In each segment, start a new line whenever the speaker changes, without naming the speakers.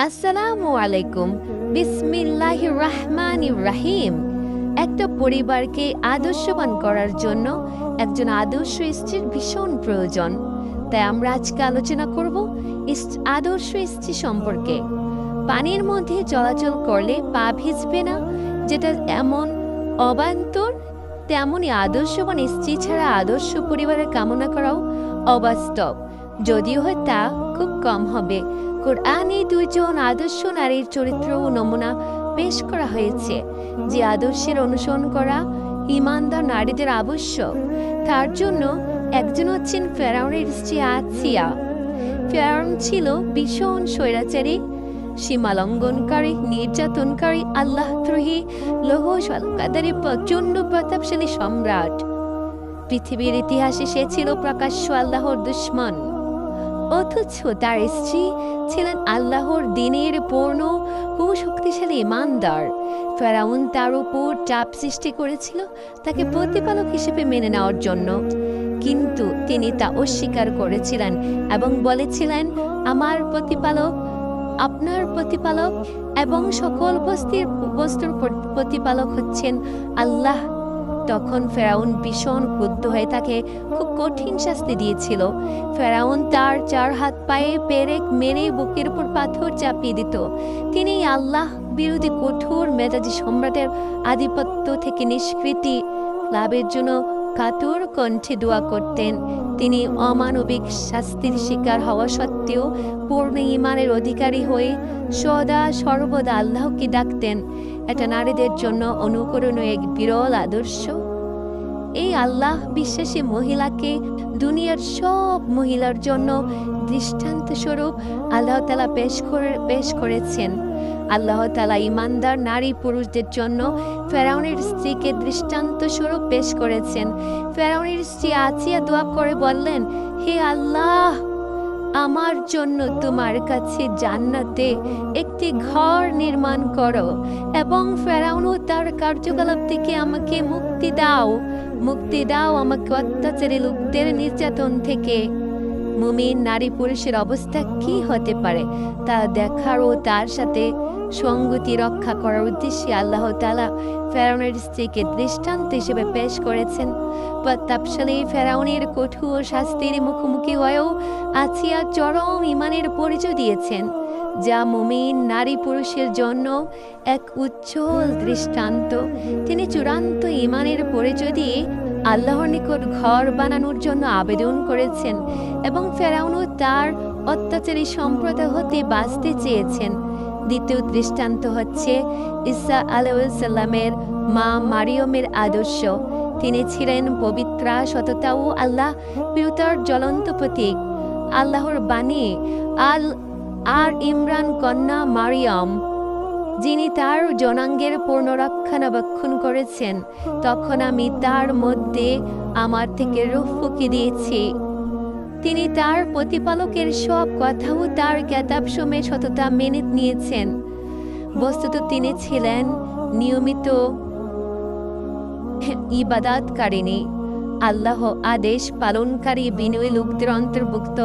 আসসালামু আলাইকুম। বিসমিল্লাহির রাহমানির রাহিম। একটা পরিবারকে আদর্শবান করার জন্য একজন আদর্শ স্ত্রীর ভীষণ প্রয়োজন। তাই আমরা আজকে আলোচনা করব আদর্শ স্ত্রী সম্পর্কে। পানির মধ্যে চলাচল করলে পা ভিজবে না, যেটা এমন অবান্তর, তেমনই আদর্শবান স্ত্রী ছাড়া আদর্শ পরিবারের কামনা করাও অবাস্তব, যদিও তা খুব কম হবে। কোরআনে দুইজন আদর্শ নারীর চরিত্র ও নমুনা পেশ করা হয়েছে, যে আদর্শের অনুসরণ করা ঈমানদার নারীদের আবশ্যক। তার জন্য একজন হচ্ছেন ফেরাউনের স্ত্রী আসিয়া। ফেরাউন ছিল ভীষণ স্বৈরাচারী, সীমালঙ্ঘনকারী, নির্যাতনকারী, আল্লাহদ্রোহী, লৌহকাদারী, প্রচণ্ড প্রতাপশালী সম্রাট। পৃথিবীর ইতিহাসে সে ছিল প্রকাশ্য আল্লাহর দুশমন। অথচ তার স্ত্রী ছিলেন আল্লাহর দ্বীনের পূর্ণ ও শক্তিশালী ঈমানদার। ফেরাউন তার উপর চাপ সৃষ্টি করেছিল তাকে প্রতিপালক হিসেবে মেনে নেওয়ার জন্য, কিন্তু তিনি তা অস্বীকার করেছিলেন এবং বলেছিলেন, আমার প্রতিপালক, আপনার প্রতিপালক এবং সকল বস্তুর প্রতিপালক হচ্ছেন আল্লাহ। তখন ফেরাউন ভীষণ ক্রুদ্ধ হয়ে তাকে খুব কঠিন শাস্তি দিয়েছিল। ফেরাউন তার 4 হাত পায়ে পেরেক মেরে বুকের উপর পাথর চাপিয়ে দিত। তিনি আল্লাহ বিরোধী কঠোর মেজাজি সম্রাটের আধিপত্য থেকে নিষ্কৃতি লাভের জন্য কাতর কণ্ঠে দোয়া করতেন। তিনি অমানবিক শাস্তির শিকার হওয়া সত্ত্বেও পূর্ণ ঈমানের অধিকারী হয়ে সদা সর্বদা আল্লাহকে ডাকতেন। এটা নারীদের জন্য অনুকরণীয় এক বিরল আদর্শ। এই আল্লাহ বিশ্বাসী মহিলাকে দুনিয়ার সব মহিলার জন্য দৃষ্টান্ত স্বরূপ আল্লাহ তাআলা পেশ করেছেন। আল্লাহ তাআলা ঈমানদার নারী পুরুষদের জন্য ফেরাউনের স্ত্রীকে দৃষ্টান্ত স্বরূপ পেশ করেছেন। ফেরাউনের স্ত্রী আসিয়া দোয়া করে বললেন, হে আল্লাহ, আমার জন্য তোমার কাছে জান্নাতে একটি ঘর নির্মাণ করো এবং ফেরাউন ও তার কার্যকলাপ থেকে আমাকে মুক্তি দাও আমাকে অত্যাচারী লোকদের নির্যাতন থেকে। মুমিন নারী পুরুষের অবস্থা কি হতে পারে তা দেখার ও তার সাথে সঙ্গতি রক্ষা করার উদ্দেশ্যে আল্লাহ তাআলা ফেরাউনের স্ত্রীকে দৃষ্টান্ত হিসেবে পেশ করেছেন। প্রতাপশালী ফেরাউনের কঠোর শাস্তির মুখোমুখি হয়েও আসিয়া চরম ঈমানের পরিচয় দিয়েছেন, যা মুমিন নারী পুরুষের জন্য এক উজ্জ্বল দৃষ্টান্ত। তিনি চূড়ান্ত ঈমানের পরিচয় দিয়ে আল্লাহর নিকট ঘর বানানোর জন্য আবেদন করেছেন এবং ফেরাউনও তার অত্যাচারী সম্প্রদায় হতে বাঁচতে চেয়েছেন। দ্বিতীয় দৃষ্টান্ত হচ্ছে ঈসা আলাইহিস সালামের মা মারিয়মের আদর্শ। তিনি ছিলেন পবিত্রা, সততা ও আল্লাহ প্রিয়তার জ্বলন্ত প্রতীক। আল্লাহর বাণী আর ইমরান কন্যা মারিয়ম, যিনি তার জনাঙ্গের পূর্ণ রক্ষণাবেক্ষণ করেছেন, তখন আমি তার মধ্যে আমার থেকে রূহ ফুঁকে দিয়েছি। তিনি তার প্রতিপালকের সব কথাও তার কেতাবসমূহে সততা মেনে নিয়েছেন। বস্তুত তিনি ছিলেন নিয়মিত ইবাদতকারিণী, আল্লাহ আদেশ পালনকারী বিনয়ী লোকদের অন্তর্ভুক্ত।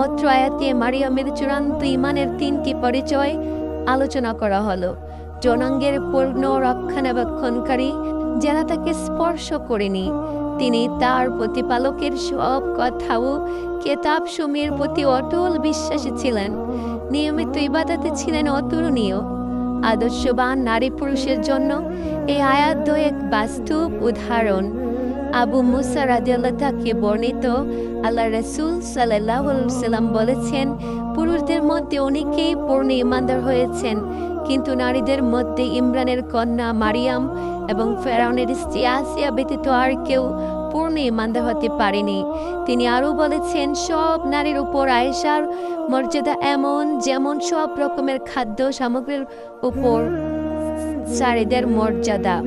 অত্র আয়াতে মারিয়মের চূড়ান্ত ঈমানের 3টি পরিচয় আলোচনা করা হলো। জনাঙ্গের পূর্ণ রক্ষণাবেক্ষণকারী, যারা তাকে স্পর্শ করেনি। তিনি তার প্রতিপালকের সব কথা ও কেতাবসমূহের প্রতি অটল বিশ্বাসী ছিলেন। নিয়মিত ইবাদতে ছিলেন অতুলনীয়। আদর্শবান নারী পুরুষের জন্য এই আয়াত এক বাস্তব উদাহরণ। আবু মুসা রাদিয়াল্লাহু তাআলা বর্ণিত, আল্লাহ রাসূল সাল্লাল্লাহু আলাইহি ওয়াসাল্লাম বলেছেন, পুরুষদের মধ্যে অনেকেই পূর্ণ ঈমানদার হয়েছেন, কিন্তু নারীদের মধ্যে ইমরানের কন্যা মারিয়াম এবং ফেরাউনের স্ত্রী আসিয়া ব্যতীত আর কেউ পূর্ণ ঈমানদার হতে পারেনি। তিনি আরও বলেছেন, সব নারীর উপর আয়েশার মর্যাদা এমন যেমন সব রকমের খাদ্য সামগ্রীর উপর সারিদের মর্যাদা।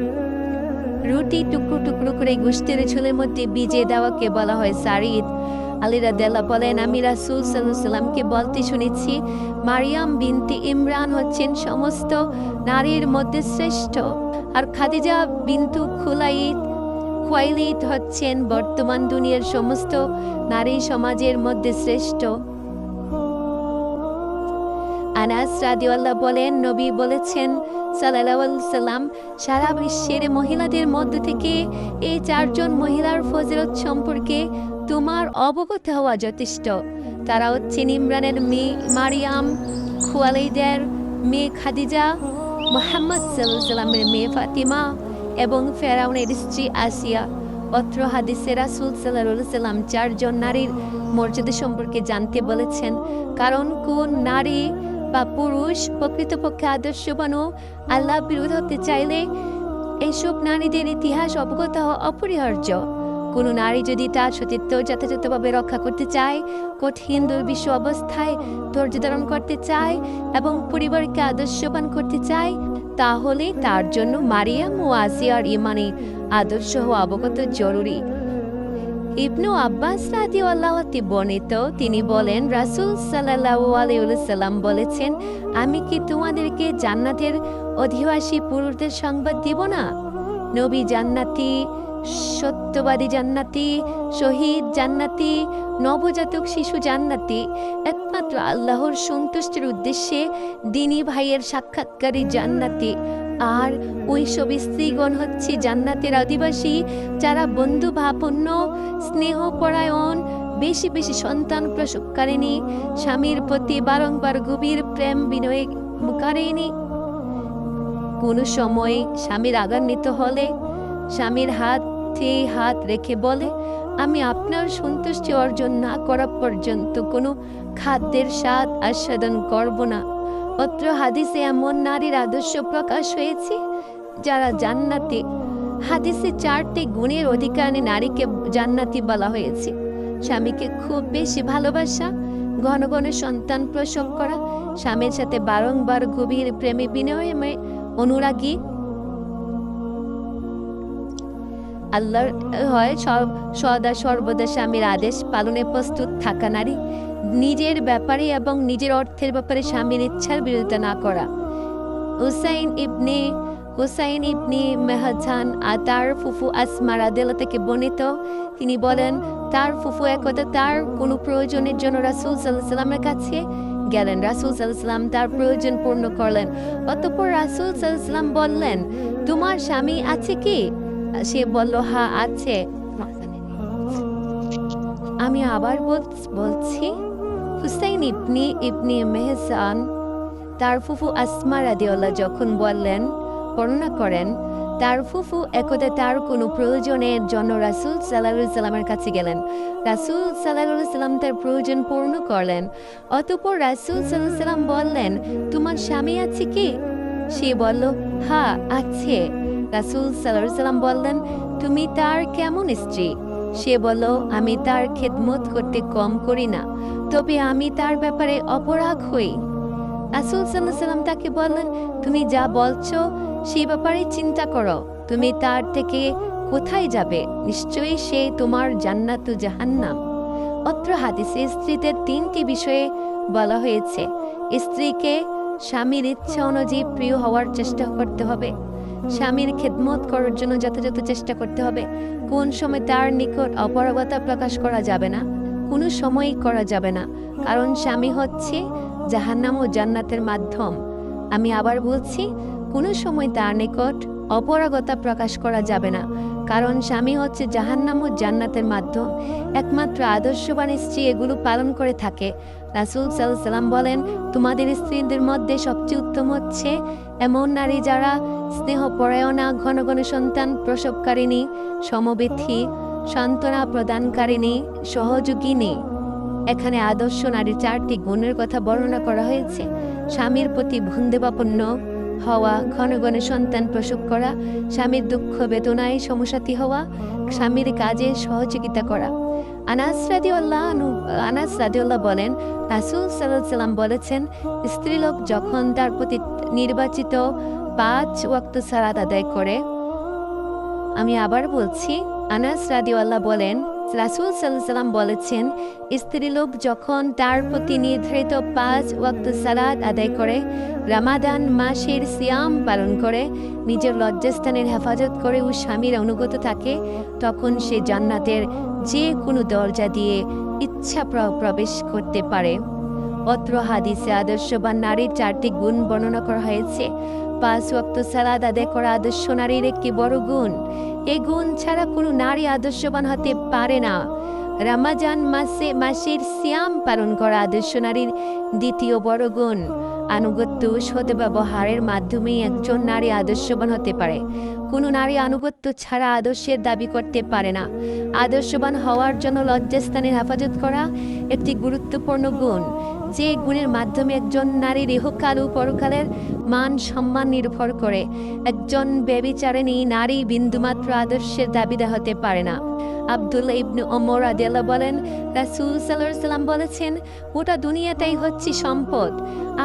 রুটি টুকরো টুকরো করে গোশতের ঝোলের মধ্যে ভিজিয়ে দেওয়াকে বলা হয় সারিদ। আলী রাদিয়াল্লাহু বলেন, আমি রাসূল সাল্লাল্লাহু আলাইহি ওয়াসাল্লামকে বলতে শুনেছি, মারিয়াম বিনতে ইমরান হচ্ছেন সমস্ত নারীর মধ্যে শ্রেষ্ঠ, আর খাদিজা বিনতু খুয়াইলিদ হচ্ছেন বর্তমান দুনিয়ার সমস্ত নারী সমাজের মধ্যে শ্রেষ্ঠ। আনাস রাদিয়াল্লাহু বলেন, নবী বলেছেন সাল্লাল্লাহু আলাইহি সাল্লাম, সারা বিশ্বের মহিলাদের মধ্য থেকে এই 4 জন মহিলার ফজিলত সম্পর্কে তোমার অবগত হওয়া যথেষ্ট। তারা হচ্ছেন ইমরানের মেয়ে মারিয়াম, খুয়াইলিদের মেয়ে খাদিজা, মুহাম্মদ সাল্লাল্লাহু আলাইহি সাল্লামের মেয়ে ফাতিমা এবং ফেরাউনের স্ত্রী আসিয়া। অত্র হাদিসে রাসূল সাল্লাল্লাহু আলাইহি সাল্লাম 4 জন নারীর মর্যাদা সম্পর্কে জানতে বলেছেন, কারণ কোন নারী বা পুরুষ প্রকৃতপক্ষে আদর্শবান ও আল্লাহ বিরোধ হতে চাইলে এইসব নারীদের ইতিহাস অবগত হওয়া অপরিহার্য। কোনো নারী যদি তার সতীত্ব যথাযথভাবে রক্ষা করতে চায়, কঠিন দুর্বিষ অবস্থায় ধৈর্য ধারণ করতে চায় এবং পরিবারকে আদর্শবান করতে চায়, তাহলে তার জন্য মারিয়াম ও আসিয়ার ইমানি আদর্শ হওয়া অবগত জরুরি। ইবনু আব্বাস রাদিয়াল্লাহু আনহু বর্ণিত, তিনি বলেন, রাসূল সাল্লাল্লাহু আলাইহি ওয়াসাল্লাম বলেছেন, আমি কি তোমাদেরকে জান্নাতের অধিবাসী পুরুষদের সংবাদ দিব না? নবী জান্নাতি, সত্যবাদী জান্নাতি, শহীদ জান্নাতি, নবজাতক শিশু জান্নাতি, একমাত্র আল্লাহর সন্তুষ্টির উদ্দেশ্যে দিনী ভাইয়ের সাক্ষাৎকারী জান্নাতি। আর ওই সব স্ত্রীগণ হচ্ছে জান্নাতের অধিবাসী, যারা বন্ধুভাবাপন্ন, স্নেহপরায়ণ, বেশি বেশি সন্তান প্রসবকারিণী, স্বামীর প্রতি বারংবার গভীর প্রেম বিনয়কারিণী। কোনো সময় স্বামী রাগান্বিত হলে স্বামীর হাতে হাত রেখে বলে, আমি আপনার সন্তুষ্টি অর্জন না করা পর্যন্ত কোনো খাদ্যের স্বাদ আস্বাদন করব না। অত্র হাদিসে এমন নারীর আদর্শ প্রকাশ হয়েছে যারা জান্নাতি। হাদিসে 4টি গুণের অধিকারী নারীকে জান্নাতি বলা হয়েছে। স্বামীকে খুব বেশি ভালোবাসা, ঘন ঘন সন্তান প্রসব করা, স্বামীর সাথে বারংবার গভীর প্রেমে বিনয়ে অনুরাগী, আল্লাহর হয় সদা সর্বদা স্বামীর আদেশ পালনে প্রস্তুত থাকা নারী, নিজের ব্যাপারে এবং নিজের অর্থের ব্যাপারে স্বামীর ইচ্ছার বিরোধিতা না করা। হুসাইন ইবনে মেহজান তার ফুফু আসমা রাদিয়াল্লাহু থেকে বর্ণিত, তিনি বলেন, তার ফুফু একদা তার কোনো প্রয়োজনের জন্য রাসূল সাল্লাল্লাহু আলাইহি ওয়াসাল্লামের কাছে গেলেন। রাসূল সাল্লাল্লাহু আলাইহি ওয়াসাল্লাম তার প্রয়োজন পূর্ণ করলেন। অতঃপর রাসূল সাল্লাল্লাহু আলাইহি ওয়াসাল্লাম বললেন, তোমার স্বামী আছে কি? সে বলল, হ্যাঁ আছে। আমি আবার বলছি, হুসাইন ইবনে মেহজান তার ফুফু আসমা রাদিয়াল্লাহু যখন বর্ণনা করেন, তার ফুফু একদা তার কোনো প্রয়োজনের জন্য রাসূল সাল্লাল্লাহু আলাইহি ওয়াসাল্লামের কাছে গেলেন। রাসূল সাল্লাল্লাহু আলাইহি ওয়াসাল্লাম তার প্রয়োজন পূর্ণ করলেন। অতঃপর রাসূল সাল্লাল্লাহু আলাইহি ওয়াসাল্লাম বললেন, তোমার স্বামী আছে কি? সে বলল, হ্যাঁ আছে। রাসূল সাল্লাল্লাহু আলাইহি ওয়াসাল্লাম বললেন, তুমি তার কেমন স্ত্রী? সে বলল, আমি তার খেদমত করতে কম করি না, তবে আমি তার ব্যাপারে অপরাগ হই। রাসূল সাল্লাল্লাহু আলাইহি ওয়াসাল্লাম তাকে বললেন, তুমি যা বলছো সেই ব্যাপারে চিন্তা করো। তুমি তার থেকে কোথায় যাবে? নিশ্চয়ই সে তোমার জান্নাত ও জাহান্নাম। অত্র হাদিসে স্ত্রীদের 3টি বিষয়ে বলা হয়েছে। স্ত্রীকে স্বামীর ইচ্ছা অনুযায়ী প্রিয় হওয়ার চেষ্টা করতে হবে, স্বামীর খেদমত করার জন্য যথাযথ চেষ্টা করতে হবে, কোন সময় তার নিকট অপারগতা প্রকাশ করা যাবে না, কোনো সময়ই করা যাবে না, কারণ স্বামী হচ্ছে জাহান্নাম ও জান্নাতের মাধ্যম। আমি আবার বলছি, কোনো সময় তার নিকট অপারগতা প্রকাশ করা যাবে না, কারণ স্বামী হচ্ছে জাহান্নাম ও জান্নাতের মাধ্যম। একমাত্র আদর্শবান স্ত্রী এগুলো পালন করে থাকে। রাসূল সাল্লাল্লাহু আলাইহি ওয়াসাল্লাম বলেন, তোমাদের স্ত্রীদের মধ্যে সবচেয়ে উত্তম হচ্ছে এমন নারী যারা স্নেহপরায়ণা, ঘন ঘন সন্তান প্রসবকারিণী, সমবেথী, সান্ত্বনা প্রদানকারিণী, সহযোগিনী। এখানে আদর্শ নারীর 4টি গুণের কথা বর্ণনা করা হয়েছে। স্বামীর প্রতি বন্ধুভাবাপন্ন হওয়া, ঘন ঘন সন্তান প্রসব করা, স্বামীর দুঃখ বেদনায় সমসাথী হওয়া, স্বামীর কাজে সহযোগিতা করা। আনাস রাদিয়াল্লাহু বলেন, রাসূল সাল্লাল্লাহু আলাইহি ওয়াসাল্লাম বলেছেন, স্ত্রীলোক যখন তার প্রতি নির্বাচিত 5 ওয়াক্ত সালাত আদায় করে। আমি আবার বলছি, আনাস রাদিয়াল্লাহু বলেন, রাসূল সাল্লাল্লাহু আলাইহি ওয়াসাল্লাম বলেছেন, স্ত্রীলোক যখন তার প্রতি নির্ধারিত 5 ওয়াক্ত সালাত আদায় করে, রমাদান মাসের সিয়াম পালন করে, নিজের লজ্জাস্থানের হেফাজত করে ও স্বামীর অনুগত থাকে, তখন সে জান্নাতের যে কোনো দরজা দিয়ে ইচ্ছা প্রবেশ করতে পারে। অত্র হাদিসে আদর্শবান নারীর 4টি গুণ বর্ণনা করা হয়েছে। 5 ওয়াক্ত সালাত আদায় করা আদর্শ নারীর একটি বড় গুণ। এই গুণ ছাড়া কোনো নারী আদর্শবান হতে পারে না। রমজান মাসের সিয়াম পালন করা আদর্শ নারীর দ্বিতীয় বড় গুণ। আনুগত্য সদ্ব্যবহারের মাধ্যমেই একজন নারী আদর্শবান হতে পারে। কোনো নারী আনুগত্য ছাড়া আদর্শের দাবি করতে পারে না। আদর্শবান হওয়ার জন্য লজ্জাস্থানের হেফাজত করা একটি গুরুত্বপূর্ণ গুণ, যে গুণের মাধ্যমে একজন নারীর ইহকাল ও পরকালের মান সম্মান নির্ভর করে। একজন ব্যভিচারিণী নারী বিন্দুমাত্র আদর্শের দাবিদার হতে পারে না। আব্দুল্লাহ ইবনে ওমর রাদিয়াল্লাহু বলেন, রাসূল সাল্লাল্লাহু আলাইহি ওয়াসাল্লাম বলেছেন, গোটা দুনিয়াটাই হচ্ছে সম্পদ,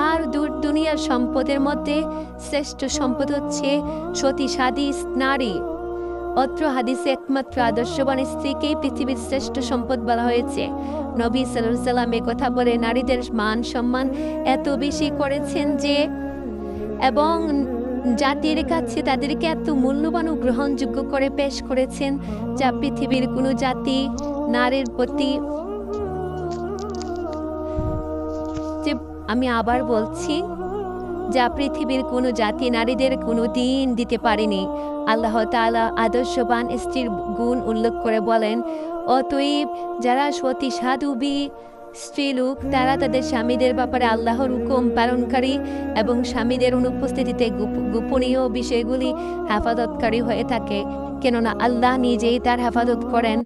আর দুনিয়ার সম্পদের মধ্যে শ্রেষ্ঠ সম্পদ হচ্ছে সতী সাদী নারী। অত্র হাদিসে একমাত্র আদর্শবান স্ত্রীকেই পৃথিবীর শ্রেষ্ঠ সম্পদ বলা হয়েছে। নবী সাল্লাল্লাহু আলাইহি ওয়াসাল্লাম এ কথা বলে নারীদের মান সম্মান এত বেশি করেছেন যে, এবং জাতির কাছে তাদেরকে এত মূল্যবান ও গ্রহণযোগ্য করে পেশ করেছেন, যা পৃথিবীর কোনো জাতি নারীর প্রতি, আমি আবার বলছি, যা পৃথিবীর কোনো জাতি নারীদের কোনো দিন দিতে পারেনি। আল্লাহ তাআলা আদর্শবান স্ত্রীর গুণ উল্লেখ করে বলেন, অতএব যারা সতী সাধুবী স্ত্রীলোক তারা তাদের স্বামীদের ব্যাপারে আল্লাহর হুকুম পালনকারী এবং স্বামীদের অনুপস্থিতিতে গোপনীয় বিষয়গুলি হেফাজতকারী হয়ে থাকে, কেননা আল্লাহ নিজেই তার হেফাজত করেন।